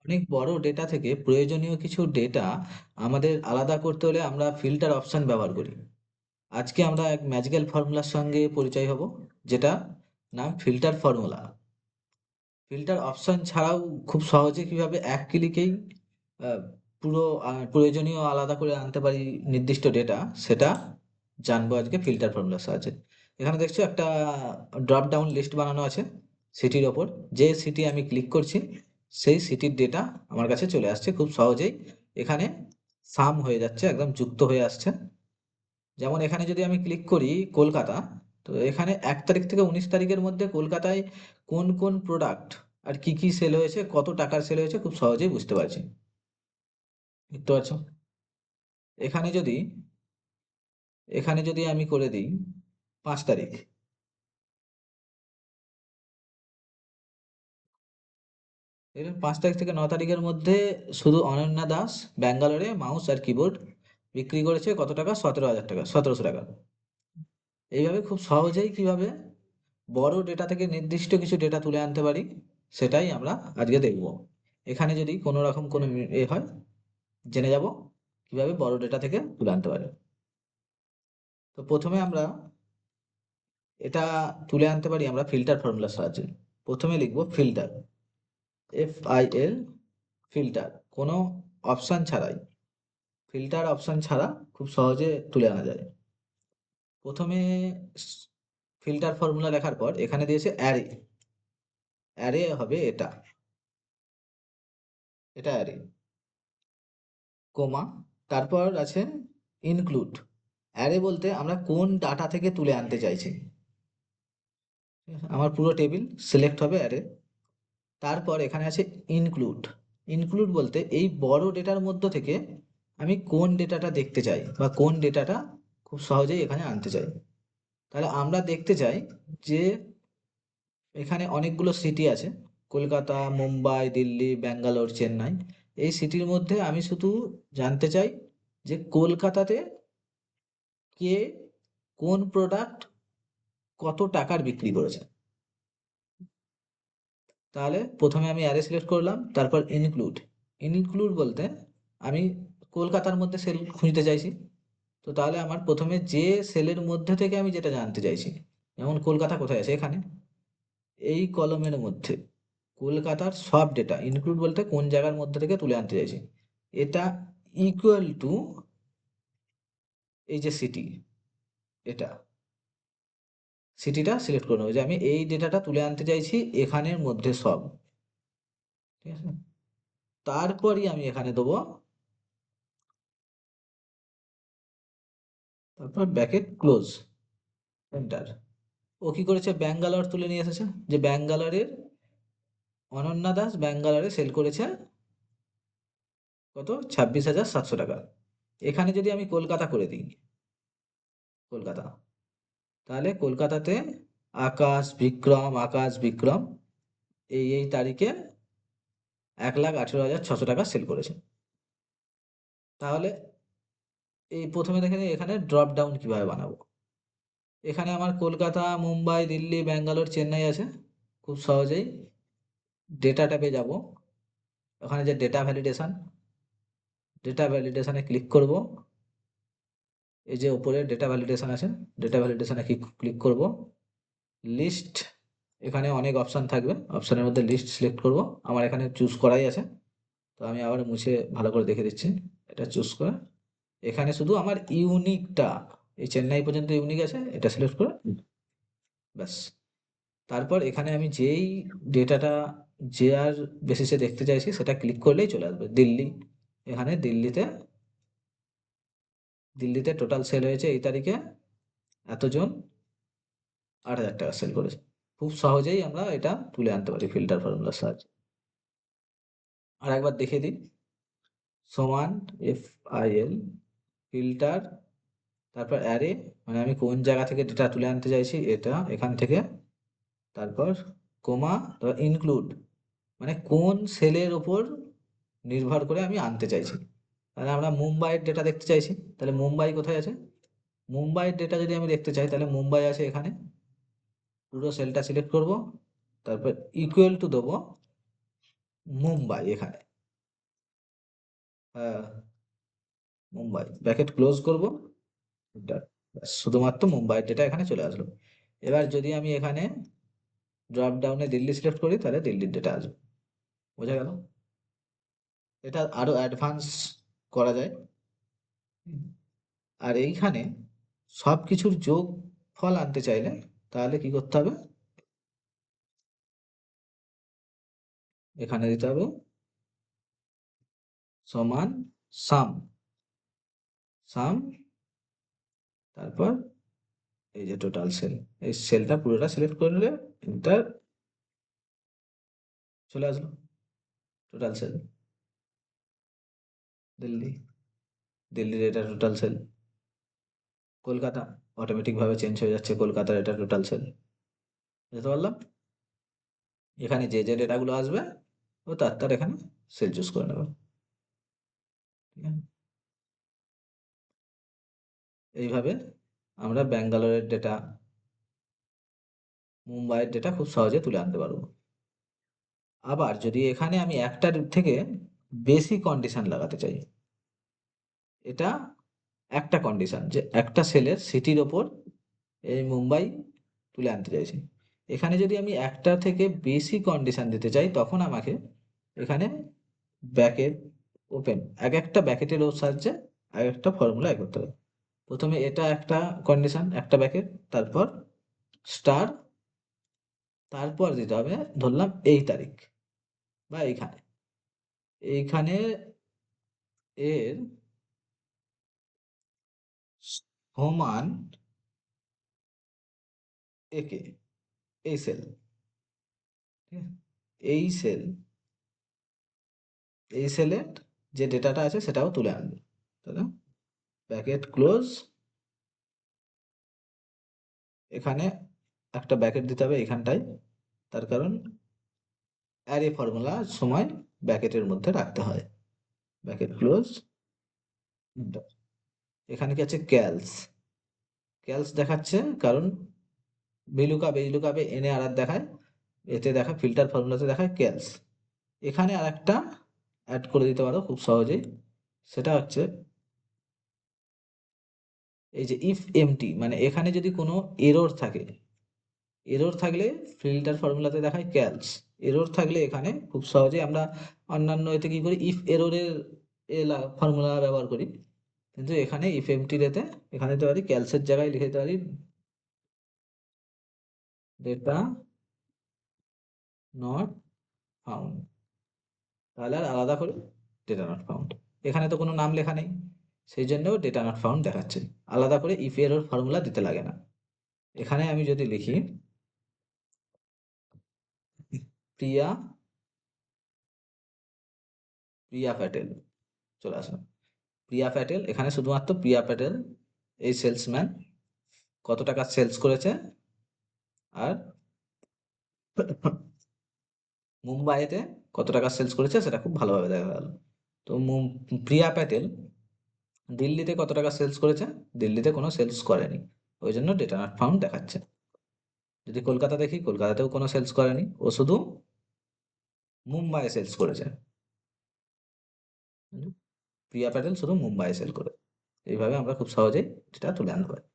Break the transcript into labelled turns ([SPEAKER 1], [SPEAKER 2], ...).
[SPEAKER 1] অনেক বড় ডেটা থেকে প্রয়োজনীয় কিছু ডেটা আমাদের আলাদা করতে হলে আমরা ফিল্টার অপশন ব্যবহার করি। আজকে আমরা এক ম্যাজিক্যাল ফর্মুলার সঙ্গে পরিচয় হব, যেটা নাম ফিল্টার ফর্মুলা। ফিল্টার অপশন ছাড়াও খুব সহজে কিভাবে এক ক্লিকেই আহ, পুরো প্রয়োজনীয় আলাদা করে আনতে পারি নির্দিষ্ট ডেটা, সেটা জানবো আজকে ফিল্টার ফর্মুলার সাহায্যে। এখানে দেখছো একটা ড্রপ ডাউন লিস্ট বানানো আছে সিটির ওপর। যে সিটি আমি ক্লিক করছি সেই সিটির ডেটা আমার কাছে চলে আসছে খুব সহজেই। এখানে সাম হয়ে যাচ্ছে, একদম যুক্ত হয়ে আসছে। যেমন এখানে যদি আমি ক্লিক করি কলকাতা, তো এখানে 1 তারিখ থেকে 19 তারিখের মধ্যে কলকাতায় কোন কোন প্রোডাক্ট আর কি কি সেল হয়েছে, কত টাকার সেল হয়েছে, খুব সহজেই বুঝতে পারছি। বুঝতে পারছো? এখানে যদি এখানে যদি আমি করে দিই 5 তারিখ, দেখবেন 5 তারিখ থেকে 9 তারিখের মধ্যে শুধু অনন্যা দাস ব্যাঙ্গালোরে মাউস আর কিবোর্ড বিক্রি করেছে কত টাকা, 17,000 টাকা, 1700 টাকা। এইভাবে খুব সহজেই কিভাবে বড় ডেটা থেকে নির্দিষ্ট কিছু ডেটা তুলে আনতে পারি, সেটাই আমরা আজকে দেখব। এখানে যদি কোনো রকম কোনো হয়, জেনে যাব কিভাবে বড় ডেটা থেকে তুলে আনতে পারি। তো প্রথমে আমরা এটা তুলে আনতে পারি আমরা ফিল্টার ফর্মুলার সাহায্যে। প্রথমে লিখব ফিল্টার, FIL, ফিল্টার। কোনো অপশন ছাড়াই, ফিল্টার অপশন ছাড়া খুব সহজে তুলে আনা যায়। প্রথমে ফিল্টার ফর্মুলা লেখার পর এখানে দিয়েছে অ্যারে। অ্যারে হবে এটা, এটা অ্যারে, কোমা, তারপর আছে ইনক্লুড। অ্যারে বলতে আমরা কোন ডাটা থেকে তুলে আনতে চাইছি। আমার পুরো টেবিল সিলেক্ট হবে অ্যারে। তারপর এখানে আছে ইনক্লুড। ইনক্লুড বলতে এই বড় ডেটার মধ্যে থেকে আমি কোন ডেটাটা দেখতে চাই বা কোন ডেটাটা খুব সহজেই এখানে আনতে চাই। তাহলে আমরা দেখতে চাই যে এখানে অনেকগুলো সিটি আছে, কলকাতা, মুম্বাই, দিল্লি, ব্যাঙ্গালোর, চেন্নাই। এই সিটির মধ্যে আমি শুধু জানতে চাই যে কলকাতাতে কে কোন প্রোডাক্ট কত টাকার বিক্রি করেছে। তাহলে প্রথমে আমি অ্যারে সিলেক্ট করলাম, তারপর ইনক্লুড। ইনক্লুড বলতে আমি কলকাতার মধ্যে সেল খুঁজতে চাইছি। তো তাহলে আমার প্রথমে যে সেলের মধ্যে থেকে আমি যেটা জানতে চাইছি, যেমন কলকাতা কোথায় আছে, এখানে এই কলমের মধ্যে কলকাতার সব ডেটা, ইনক্লুড বলতে কোন জায়গার মধ্যে থেকে তুলে আনতে চাইছি, এটা ইকুয়াল টু এই যে সিটি, এটা সিটিটা সিলেক্ট করে নেবো যে আমি এই ডেটাটা তুলে আনতে চাইছি এখানের মধ্যে সব। ঠিক আছে, তারপরই আমি এখানে দেবো, তারপর ব্র্যাকেট ক্লোজ, এন্টার। ও কি করেছে, ব্যাঙ্গালোর তুলে নিয়ে এসেছে, যে ব্যাঙ্গালোরের অনন্যা দাস ব্যাঙ্গালোরে সেল করেছে কত, 26,700 টাকা। এখানে যদি আমি কলকাতা করে দিই, কলকাতা, তাহলে কলকাতাতে আকাশ বিক্রম এই তারিখে 1,18,600 টাকা সেল করেছে। তাহলে এই প্রথমে দেখে নিই এখানে ড্রপ ডাউন কিভাবে বানাবো। এখানে আমার কলকাতা, মুম্বাই, দিল্লি, ব্যাঙ্গালোর, চেন্নাই আছে। খুব সহজেই ডেটা ট্যাবে যাব, ওখানে যে ডেটা ভ্যালিডেশন, ডেটা ভ্যালিডেশনে ক্লিক করব। এই যে উপরে ডেটা ভ্যালিডেশন আছে, ডেটা ভ্যালিডেশনে ক্লিক করব। লিস্ট, এখানে অনেক অপশন থাকবে, অপশনের মধ্যে লিস্ট সিলেক্ট করব। আমার এখানে চুজ করাই আছে, তো আমি আবার মুছে ভালো করে দেখে দিচ্ছি। এটা চুজ করে এখানে শুধু আমার ইউনিকটা, এই চেন্নাই পর্যন্ত ইউনিক আছে, এটা সিলেক্ট করে ব্যাস। তারপর এখানে আমি যেই ডেটাটা যে আর বেসিসে দেখতে চাইছি সেটা ক্লিক করলেই চলে আসবে দিল্লি। এখানে দিল্লিতে টোটাল সেল হয়েছে এই তারিখে এতজন 8,000 টাকা সেল করেছে। খুব সহজেই আমরা এটা তুলে আনতে পারি ফিল্টার ফর্মুলার সাহায্যে। আর একবার দেখে দিই, সমান FIL, ফিল্টার, তারপর অ্যারে, মানে আমি কোন জায়গা থেকে ডেটা তুলে আনতে চাইছি এটা এখান থেকে, তারপর কোমা, তারপর ইনক্লুড, মানে কোন সেলের ওপর নির্ভর করে আমি আনতে চাইছি। তাহলে আমরা মুম্বাইয়ের ডেটা দেখতে চাইছি, তাহলে মুম্বাই কোথায় আছে, মুম্বাইয়ের ডেটা যদি আমি দেখতে চাই তাহলে মুম্বাই আছে এখানে। পুরো সেলটা সিলেক্ট করব, তারপর ইকুয়াল টু দেবো মুম্বাই এখানে। হ্যাঁ, মুম্বাই ব্র্যাকেট ক্লোজ করব। এটা ব্যাস, শুধুমাত্র মুম্বাই ডেটা এখানে চলে আসলো। এবার যদি আমি এখানে ড্রপ ডাউনে দিল্লি সিলেক্ট করি তাহলে দিল্লির ডেটা আসবে। বোঝা গেল? এটা আরো অ্যাডভান্স করা যায়। হুম। আর এইখানে সবকিছুর যোগ ফল আনতে চাইলে তাহলে কি করতে হবে? এখানে দিতে হবে সমান সাম, সাম, তারপর এই যে টোটাল সেল, এই সেলটা পুরোটা সিলেক্ট করলে এন্টার, চলে আসলো টোটাল সেল দিল্লি, দিল্লির এটা টোটাল সেল। কলকাতা অটোমেটিক ভাবে চেঞ্জ হয়ে যাচ্ছে, কলকাতার এটা টোটাল সেল। বুঝতে পারলাম? এখানে যে যে ডেটাগুলো আসবে ও তার তার এখানে সেল চুজ করে নেবে। ঠিক আছে? এইভাবে আমরা ব্যাঙ্গালোরের ডেটা, মুম্বাইয়ের ডেটা খুব সহজে তুলে আনতে পারবো। আবার যদি এখানে আমি একটার থেকে বেশি কন্ডিশন লাগাতে চাই, এটা একটা কন্ডিশন যে একটা সেলের সিটির ওপর এই মুম্বাই তুলে আনতে চাইছি। এখানে যদি আমি একটা থেকে বেশি কন্ডিশন দিতে চাই তখন আমাকে এখানে ব্যাকেট ওপেন, এক একটা ব্যাকেটের ওর সাহায্যে এক একটা ফর্মুলা করতে হবে। প্রথমে এটা একটা কন্ডিশন, একটা ব্যাকেট, তারপর স্টার, তারপর দিতে হবে ধরলাম এই তারিখ বা এইখানে, এইখানে এর সমান একে, এই সেল, ঠিক আছে? এই সেল, এই সেলের যে ডেটাটা আছে সেটাও তুলে আনবে। তাহলে ব্র্যাকেট ক্লোজ, এখানে একটা ব্র্যাকেট দিতে হবে এখানটায়, তার কারণ অ্যারে ফর্মুলা সময় ব্র্যাকেটের মধ্যে রাখতে হয়। ব্র্যাকেট ক্লোজ, এখানে কি আছে ক্যালস, ক্যালস দেখাচ্ছে কারণ ভিলুকাপে ভিলুকাপে এনে আর দেখায়, এতে দেখা ফিল্টার ফর্মুলাতে দেখায় ক্যালস। এখানে আর একটা অ্যাড করে দিতে পারো খুব সহজেই, সেটা হচ্ছে এই যে ইফ এমটি, মানে এখানে যদি কোনো এরর থাকে, এরর থাকলে ফিল্টার ফর্মুলাতে দেখায় ক্যালস, এরর থাকলে এখানে খুব সহজে আমরা অন্যান্য এতে কি করি ইফ এররের ফর্মুলা ব্যবহার করি, কিন্তু এখানে ইফ এমটি রেতে এখানে দিতে পারি ক্যালসের জায়গায় লিখে দিতে পারি ডেটা নট ফাউন্ড, তাহলে আর আলাদা করে ডেটা নট ফাউন্ড, এখানে তো কোনো নাম লেখা নেই, সেই জন্য ডেটা নট ফাউন্ড দেখাচ্ছে, আলাদা করে ইফ এরর ফর্মুলা দিতে লাগে না। এখানে আমি যদি লিখি প্রিয়া, প্রিয়া প্যাটেল, চলে আসলাম প্রিয়া প্যাটেল, এখানে শুধুমাত্র প্রিয়া প্যাটেল এই সেলসম্যান কত টাকা সেলস করেছে, আর মুম্বাইতে কত টাকা সেলস করেছে সেটা খুব ভালোভাবে দেখা গেল। তো প্রিয়া প্যাটেল দিল্লিতে কত টাকা সেলস করেছে, দিল্লিতে কোনো সেলস করেনি, ওই জন্য ডেটা নট ফাউন্ড দেখাচ্ছে। যদি কলকাতা দেখি কলকাতাতেও কোনো সেলস করেনি, ও শুধু মুম্বাইয়ে সেলস করেছে। হুম, প্রিয়া প্যাটেল শুধু মুম্বাইয়ে সেল করে। এইভাবে আমরা খুব সহজেই ডেটা তুলে আনতে পারি।